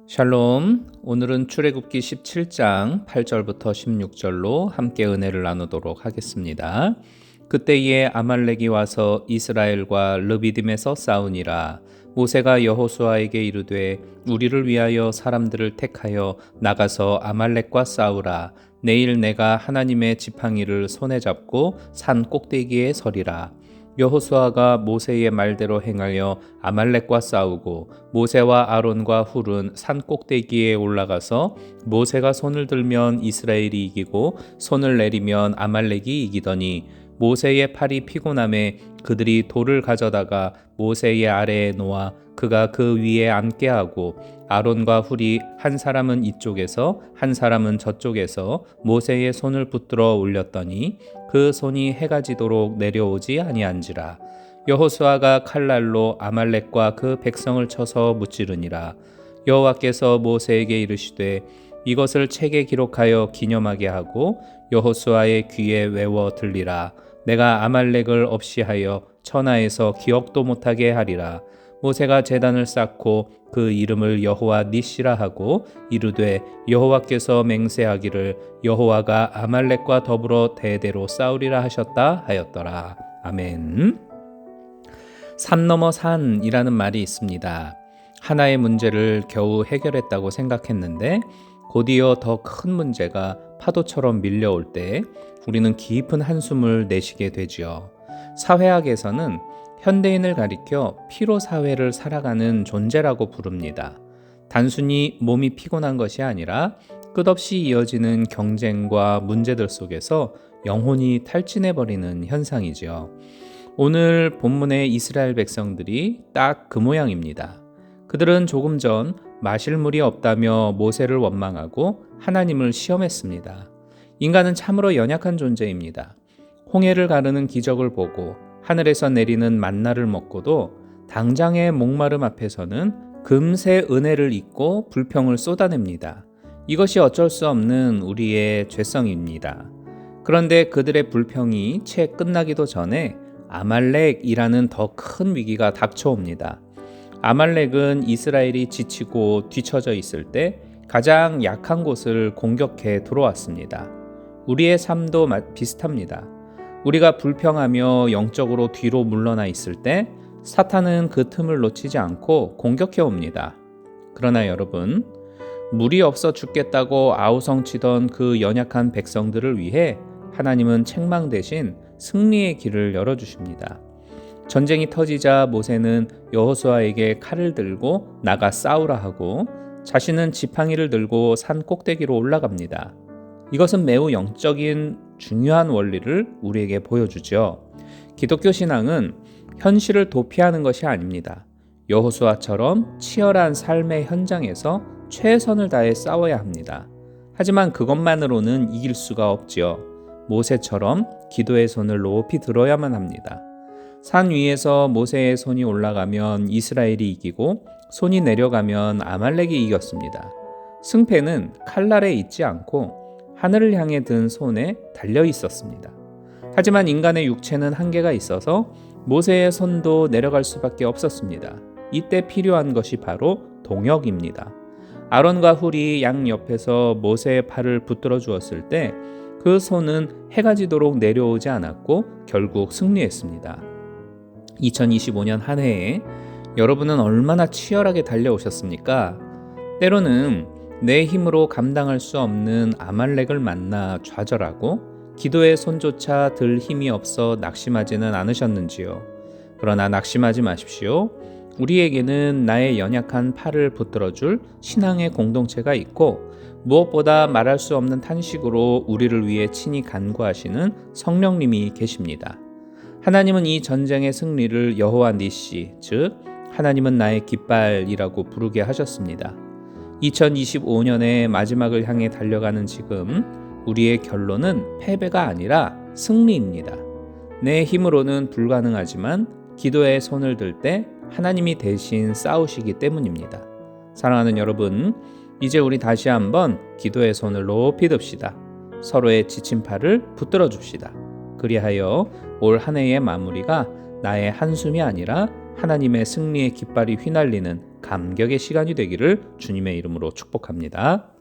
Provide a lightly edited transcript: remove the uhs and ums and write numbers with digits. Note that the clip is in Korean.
샬롬. 오늘은 출애굽기 17장 8절부터 16절로 함께 은혜를 나누도록 하겠습니다. 그때에 아말렉이 와서 이스라엘과 르비딤에서 싸우니라. 모세가 여호수아에게 이르되 우리를 위하여 사람들을 택하여 나가서 아말렉과 싸우라. 내일 내가 하나님의 지팡이를 손에 잡고 산 꼭대기에 서리라. 여호수아가 모세의 말대로 행하여 아말렉과 싸우고 모세와 아론과 훌은 산 꼭대기에 올라가서 모세가 손을 들면 이스라엘이 이기고 손을 내리면 아말렉이 이기더니 모세의 팔이 피곤함에 그들이 돌을 가져다가 모세의 아래에 놓아 그가 그 위에 앉게 하고 아론과 훌이 한 사람은 이쪽에서 한 사람은 저쪽에서 모세의 손을 붙들어 올렸더니 그 손이 해가 지도록 내려오지 아니한지라. 여호수아가 칼날로 아말렉과 그 백성을 쳐서 무찌르니라. 여호와께서 모세에게 이르시되 이것을 책에 기록하여 기념하게 하고 여호수아의 귀에 외워 들리라. 내가 아말렉을 없이 하여 천하에서 기억도 못하게 하리라. 모세가 제단을 쌓고 그 이름을 여호와 니시라 하고 이르되 여호와께서 맹세하기를 여호와가 아말렉과 더불어 대대로 싸우리라 하셨다 하였더라. 아멘. 산 넘어 산이라는 말이 있습니다. 하나의 문제를 겨우 해결했다고 생각했는데 곧이어 더 큰 문제가 파도처럼 밀려올 때 우리는 깊은 한숨을 내쉬게 되지요. 사회학에서는 현대인을 가리켜 피로 사회를 살아가는 존재라고 부릅니다. 단순히 몸이 피곤한 것이 아니라 끝없이 이어지는 경쟁과 문제들 속에서 영혼이 탈진해버리는 현상이지요. 오늘 본문의 이스라엘 백성들이 딱 그 모양입니다. 그들은 조금 전 마실 물이 없다며 모세를 원망하고 하나님을 시험했습니다. 인간은 참으로 연약한 존재입니다. 홍해를 가르는 기적을 보고 하늘에서 내리는 만나를 먹고도 당장의 목마름 앞에서는 금세 은혜를 잊고 불평을 쏟아냅니다. 이것이 어쩔 수 없는 우리의 죄성입니다. 그런데 그들의 불평이 채 끝나기도 전에 아말렉이라는 더 큰 위기가 닥쳐옵니다. 아말렉은 이스라엘이 지치고 뒤처져 있을 때 가장 약한 곳을 공격해 들어왔습니다. 우리의 삶도 비슷합니다. 우리가 불평하며 영적으로 뒤로 물러나 있을 때 사탄은 그 틈을 놓치지 않고 공격해 옵니다. 그러나 여러분, 물이 없어 죽겠다고 아우성치던 그 연약한 백성들을 위해 하나님은 책망 대신 승리의 길을 열어주십니다. 전쟁이 터지자 모세는 여호수아에게 칼을 들고 나가 싸우라 하고 자신은 지팡이를 들고 산 꼭대기로 올라갑니다. 이것은 매우 영적인 중요한 원리를 우리에게 보여주죠. 기독교 신앙은 현실을 도피하는 것이 아닙니다. 여호수아처럼 치열한 삶의 현장에서 최선을 다해 싸워야 합니다. 하지만 그것만으로는 이길 수가 없지요. 모세처럼 기도의 손을 높이 들어야만 합니다. 산 위에서 모세의 손이 올라가면 이스라엘이 이기고 손이 내려가면 아말렉이 이겼습니다. 승패는 칼날에 있지 않고 하늘을 향해 든 손에 달려 있었습니다. 하지만 인간의 육체는 한계가 있어서 모세의 손도 내려갈 수밖에 없었습니다. 이때 필요한 것이 바로 동역입니다. 아론과 훌이 양 옆에서 모세의 팔을 붙들어 주었을 때 그 손은 해가 지도록 내려오지 않았고 결국 승리했습니다. 2025년 한 해에 여러분은 얼마나 치열하게 달려오셨습니까? 때로는 내 힘으로 감당할 수 없는 아말렉을 만나 좌절하고 기도의 손조차 들 힘이 없어 낙심하지는 않으셨는지요? 그러나 낙심하지 마십시오. 우리에게는 나의 연약한 팔을 붙들어줄 신앙의 공동체가 있고 무엇보다 말할 수 없는 탄식으로 우리를 위해 친히 간구하시는 성령님이 계십니다. 하나님은 이 전쟁의 승리를 여호와 니시, 즉 하나님은 나의 깃발이라고 부르게 하셨습니다. 2025년의 마지막을 향해 달려가는 지금 우리의 결론은 패배가 아니라 승리입니다. 내 힘으로는 불가능하지만 기도의 손을 들 때 하나님이 대신 싸우시기 때문입니다. 사랑하는 여러분, 이제 우리 다시 한번 기도의 손을 높이 듭시다. 서로의 지친 팔을 붙들어 줍시다. 그리하여 올 한 해의 마무리가 나의 한숨이 아니라 하나님의 승리의 깃발이 휘날리는 감격의 시간이 되기를 주님의 이름으로 축복합니다.